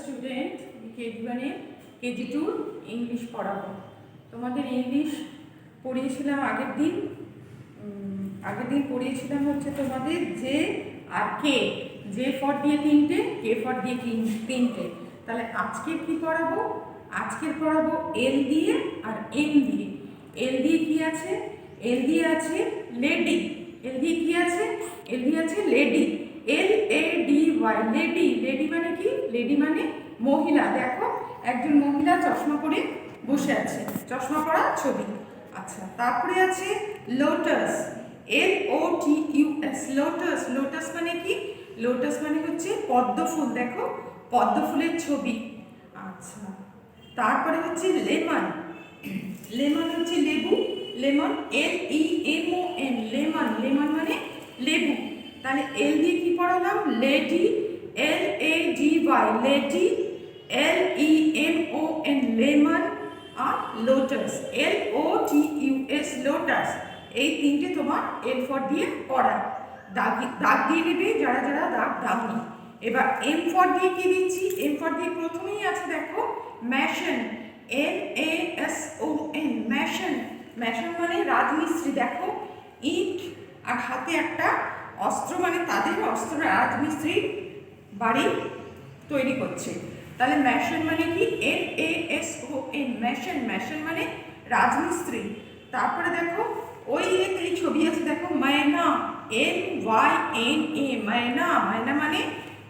Student KG ওয়ানে KG to English পড়াবো। তোমাদের ইংলিশ পড়িয়েছিলাম আগের দিন পড়িয়েছিলাম হচ্ছে তোমাদের যে আর কে, যে ফর দিয়ে তিনটে, কে ফর দিয়ে তিনটে। তাহলে আজকে কি পড়াবো? আজকে পড়াবো এল দিয়ে আর এম দিয়ে। এল দিয়ে কি আছে? এল দিয়ে আছে লেডি। এল দিয়ে কি আছে? এল দিয়ে আছে লেডি। LADY lady. লেডি মানে কি? লেডি মানে মহিলা। দেখো একজন মহিলা চশমা পরে বসে আছে, চশমা পরা ছবি। আচ্ছা, তারপরে আছে লোটাস। LOTUS lotus. লোটাস মানে কি? লোটাস মানে হচ্ছে পদ্ম ফুল। দেখো পদ্ম ফুলের ছবি। আচ্ছা, তারপরে হচ্ছে লেমন। লেমন হচ্ছে লেবু। Lemon LEMON lemon. লেমন মানে লেবু। তাহলে এল দিয়ে কি পড়ালাম? Lady. LADY lady. LEMON lemon. আর লোটাস LOTUS লোটাস। এই তিনটে তোমার এল ফর দিয়ে পড়া। দাগ দিয়ে নেবে যারা যারা দাগ দাওনি। এবার এম ফর দিয়ে কি দিচ্ছি? এম ফর দিয়ে প্রথমেই আছে দেখো ম্যাশন। MASON mason. ম্যাশন মানে রাজমিস্ত্রি। দেখো ইট আর হাতে একটা অস্ত্র, মানে তাদের অস্ত্র, রাজমিস্ত্রি বাড়ি তৈরি করছে। তাহলে ম্যাশন মানে কি? MASON mason. ম্যাশন মানে রাজমিস্ত্রি। তারপরে দেখো ওই এই ছবি আছে দেখো ময়না। MYNA ময়না। ময়না মানে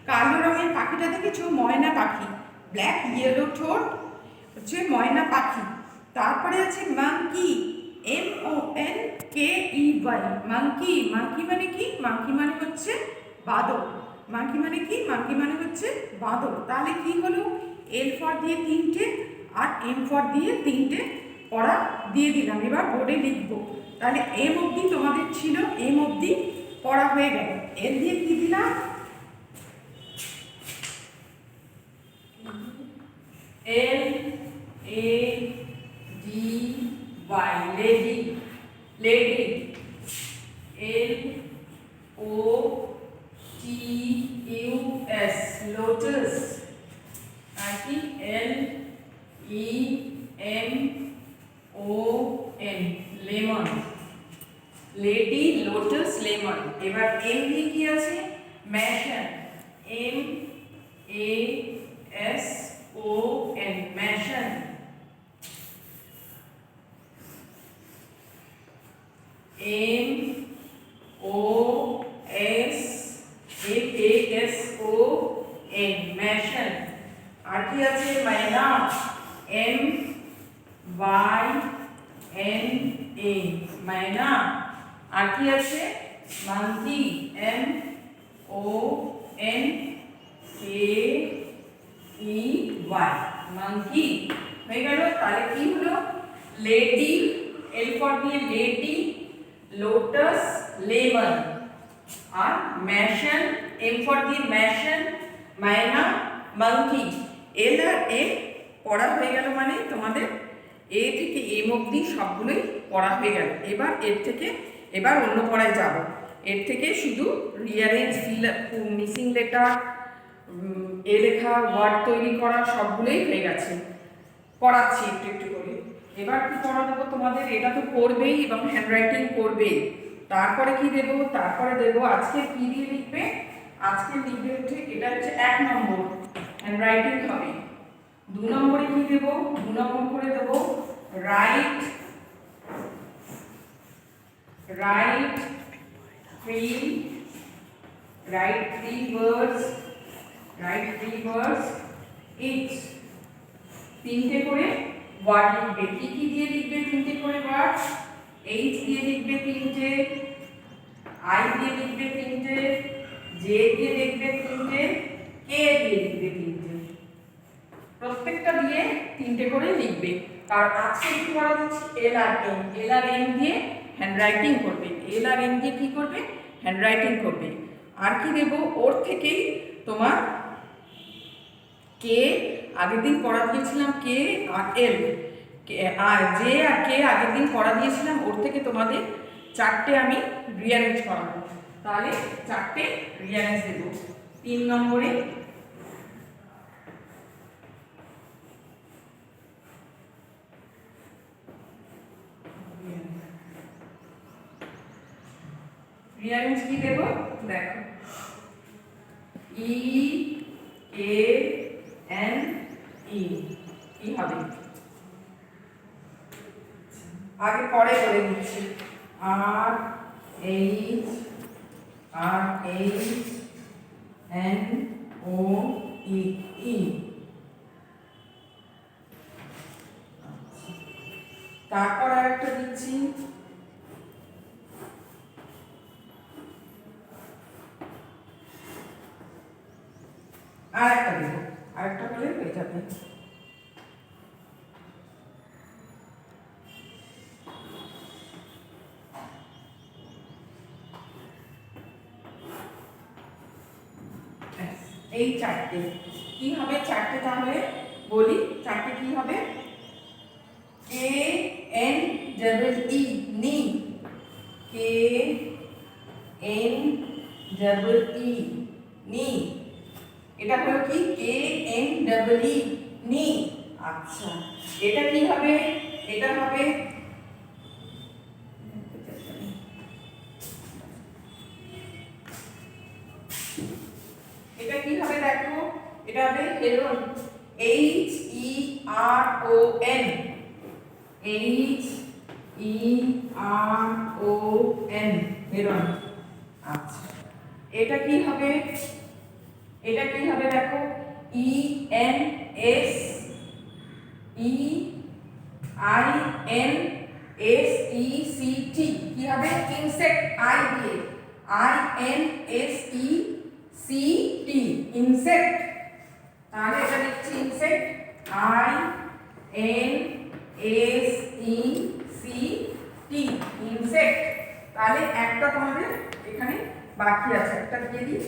কালো রঙের পাখিটা দেখেছো? ময়না পাখি। ব্ল্যাক ইয়েলো ঠোঁট হচ্ছে ময়না পাখি। তারপরে আছে মাঙ্কি। MONKEY monkey. মাঙ্কি মানে কি? মাঙ্কি মানে হচ্ছে বাদর। মাঙ্কি মানে কি? মাঙ্কি মানে হচ্ছে বাদর। তাহলে কি হলো? এল ফর দিয়ে তিনটে আর এম ফর দিয়ে তিনটে পড়া দিয়ে দিলাম। এবার বোর্ডে লিখবো। তাহলে এম অবধি তোমাদের ছিল, এম অবধি পড়া হয়ে গেল। এল দিয়ে কি দিলাম? LADY lady. Lady LOTUS lotus. আর কি? LEMON lemon. Lady lotus lemon. এবার এম দিয়ে কি আছে? Mason. MASON mason. MOSASON mason. আর কি আছে? মায়না। MYNA myna. আর কি আছে? মাঙ্কি। MONKEY monkey. হয়ে গেল। তাহলে কি হলো? লেডি, এল ফর দিয়ে লেডি, লোটাস, লেমন। আর ম্যাশন, এম ফর দিয়ে ম্যাশন, মায়না, মাঙ্কি। এল আর এম পড়া হয়ে গেল, মানে তোমাদের এ থেকে এম অবধি সবগুলোই পড়া হয়ে গেল। এবার এর থেকে এবার অন্য পড়ায় যাব। এর থেকে শুধু rearrange, fill up, missing letter, এ লেখা, ওয়ার্ড তৈরি করা সবগুলোই হয়ে গেছে। পড়াচ্ছি একটু একটু করে। এবার কি পড়া দেবো তোমাদের? এটা তো করবেই এবং হ্যান্ডরাইটিং করবেই। তারপরে কি দেব? তারপরে দেব আজকে কি দিয়ে লিখবে? আজকে লিখবে হচ্ছে, এটা হচ্ছে 1 নম্বর হ্যান্ডরাইটিং হবে। 2 নম্বরে কি দেব? 2 নম্বর করে দেব রাইট three words each। তিনটে করে ওয়ার্ড লিখবে। কি কি দিয়ে লিখবে? তিনটে করে ওয়ার্ড। এইচ দিয়ে লিখবে তিনটে, আই দিয়ে লিখবে তিনটে, জে দিয়ে লিখবে তিনটে, কে দিয়ে লিখবে তিনটে। প্রত্যেকটা দিয়ে তিনটে করে লিখবে। আর আজকে কি করা হচ্ছে? এল আর এম। এল আর এম দিয়ে হ্যান্ডরাইটিং করবে। এল আর এম দিয়ে কি করবে? হ্যান্ডরাইটিং করবে। আর কি দেব? ওর থেকেই তোমার কে, আগের দিন পড়া দিয়েছিলাম কে আর এল, আর জে আর কে আগের দিন পড়া দিয়েছিলাম। ওর থেকে তোমাদের 4টে আমি রিয়ারেঞ্জ করাবো। তাহলে 4টে রিয়ারেঞ্জ দেব। 3 নম্বরে রিয়ারেঞ্জ কি দেব দেখো, ই কে এন ই কি হবে, আগে পরে করে দিচ্ছি, আর এইচ এন ও ই ই। তারপর আরেকটা দিচ্ছি, আরেকটা দেবো, আরেকটা হলে হয়ে যাবে। এই চারটে কি হবে, চারটে তাহলে বলি, চারটে কি হবে, কে এন ডাবল ই নি, কে এন ডাবল ই নি, এটা হলো কি কে এন ডাবল ই নি। আচ্ছা এটা কি হবে, এটা হবে এটা কি হবে দেখো, এটা হবে heron, H E R O N, H E R O N heron. আচ্ছা এটা কি হবে, এটা কি হবে দেখো, E N S E I N S E C T, কি হবে ইনসেক্ট, আই দিয়ে I N S E C T insect, তাহলে এটা লিখছি insect, I N S E C T insect. তাহলে একটা তোমাদের এখানে বাকি আছে, একটা দিয়ে দিই,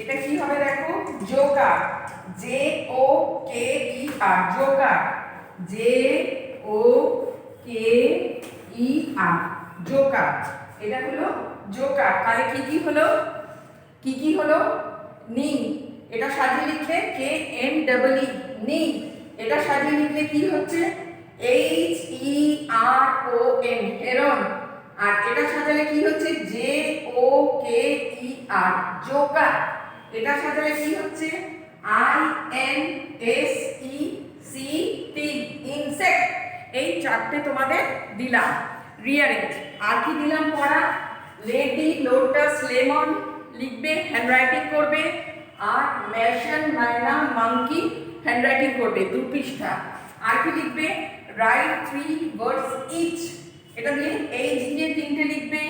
এটা কি হবে দেখো, জোকার, জে ও কে ই আর, জোকার, জে ও কে ই আর, জোকার, এটা হলো জোকার। তাহলে কি কি হলো, কি কি হলো, নি, এটা সাজিয়ে লিখলে কে এন ডাবল ই নি, এটা সাজিয়ে লিখলে কি হচ্ছে H E R O N heron, আর এটা সাজালে কি হচ্ছে জে ও কে ই আর জোকার, এটা সাজালে কি হচ্ছে I N S E C T insect. এই চারটে তোমাদের দিলাম রিয়ারেঞ্জ। আর কি দিলাম পড়া, লেডি লোটাস লেমন লিখবে, হ্যান্ডরাইটিং করবে, আর ম্যাশন মায়না মাঙ্কি হ্যান্ডরাইটিং করবে 2 পৃষ্ঠা। আর কি লিখবে, রাইট 3 ওয়ার্ডস ইচ, এটা দিয়ে এইচ দিয়ে 3টে লিখবে,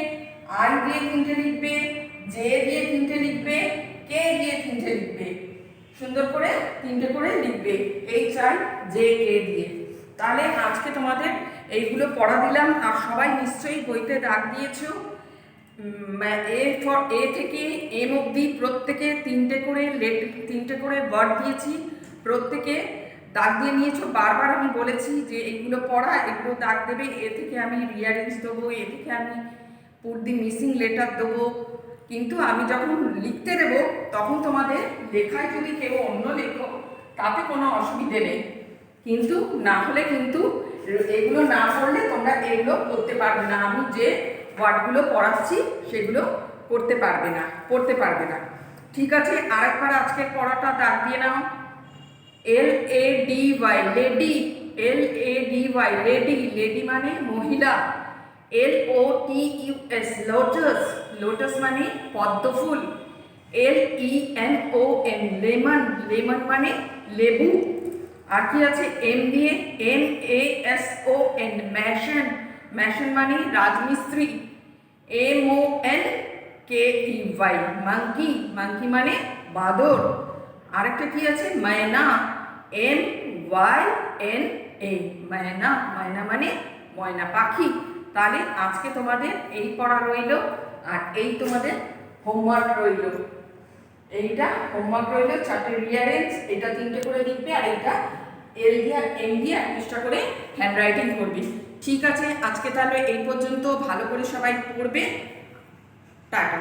আই দিয়ে 3টে লিখবে, জে দিয়ে 3টে লিখবে, কে দিয়ে 3টে লিখবে, সুন্দর করে 3টে করে লিখবে, এইচ আই জে কে দিয়ে। তাহলে আজকে তোমাদের এইগুলো পড়া দিলাম, আর সবাই নিশ্চয়ই বইতে দাগ দিয়েছো, এ ফর এ থেকে এম অবধি প্রত্যেকে 3টে করে ওয়ার্ড দিয়েছি, প্রত্যেকে দাগ দিয়ে নিয়েছো। বারবার আমি বলেছি যে এইগুলো পড়া, এগুলো দাগ দেবে, এ থেকে আমি রিয়ারেঞ্জ দেবো, এ থেকে আমি পুট দি মিসিং লেটার দেবো, কিন্তু আমি যখন লিখতে দেব তখন তোমাদের লেখায় যদি কেউ অন্য লেখো তাতে কোনো অসুবিধে নেই, কিন্তু না হলে কিন্তু এগুলো না পড়লে তোমরা এগুলো করতে পারবে না, আমি যে ওয়ার্ডগুলো পড়াচ্ছি সেগুলো পড়তে পারবে না। ঠিক আছে, আরেকবার আজকের পড়াটা দাগ দিয়ে নাও, L A D Y lady, L A D Y lady, lady মানে মহিলা, L O T U S lotus, lotus মানে পদ্ম ফুল, L E N O N lemon, lemon মানে লেবু, আর কি আছে এম দিয়ে M A S O N mason, mason মানে রাজমিস্ত্রি, M O N K E Y monkey, monkey মানে বাদর, আরেকটা কি আছে ময়না, এম ওয়াই এন এ ময়না, ময়না মানে ময়না পাখি। তাহলে আজকে তোমাদের এই পড়া রইল, আর এই তোমাদের হোমওয়ার্ক রইল, এইটা হোমওয়ার্ক রইল, 4টে রিয়ারেঞ্জ, এটা 3টে করে লিখবে, আর এটা এল দিয়ে এম দিয়ে 1 পৃষ্ঠা করে হ্যান্ডরাইটিং করবে। ঠিক আছে, আজকে তাহলে এই পর্যন্ত, ভালো করে সবাই পড়বে, টাটা।